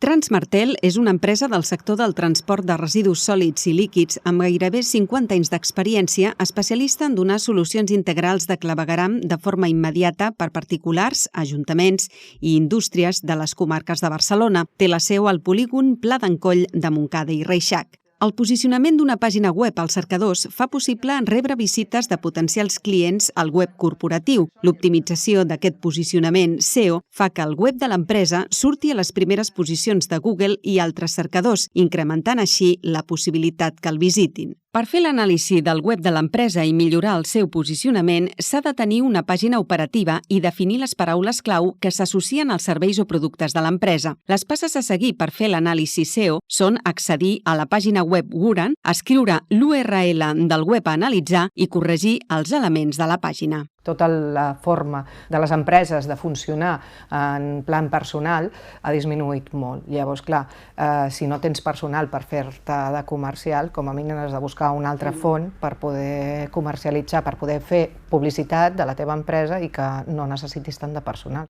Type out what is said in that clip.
Transmartel és una empresa del sector del transport de residus sòlids i líquids amb gairebé 50 anys d'experiència, especialista en donar solucions integrals de clavegueram de forma immediata per particulars, ajuntaments i indústries de les comarques de Barcelona. Té la seu al polígon Pla d'Encoll de Montcada i Reixac. El posicionament d'una pàgina web als cercadors fa possible rebre visites de potencials clients al web corporatiu. L'optimització d'aquest posicionament SEO fa que el web de l'empresa surti a les primeres posicions de Google i altres cercadors, incrementant així la possibilitat que el visitin. Per fer l'anàlisi del web de l'empresa i millorar el seu posicionament, s'ha de tenir una pàgina operativa i definir les paraules clau que s'associen als serveis o productes de l'empresa. Les passes a seguir per fer l'anàlisi SEO són accedir a la pàgina web Guran, escriure l'URL del web a analitzar i corregir els elements de la pàgina. Tota la forma de les empreses de funcionar en plan personal ha disminuït molt. Llavors, clar, si no tens personal per fer-te de comercial, com a mínim has de buscar una altra font per poder comercialitzar, per poder fer publicitat de la teva empresa i que no necessitis tant de personal.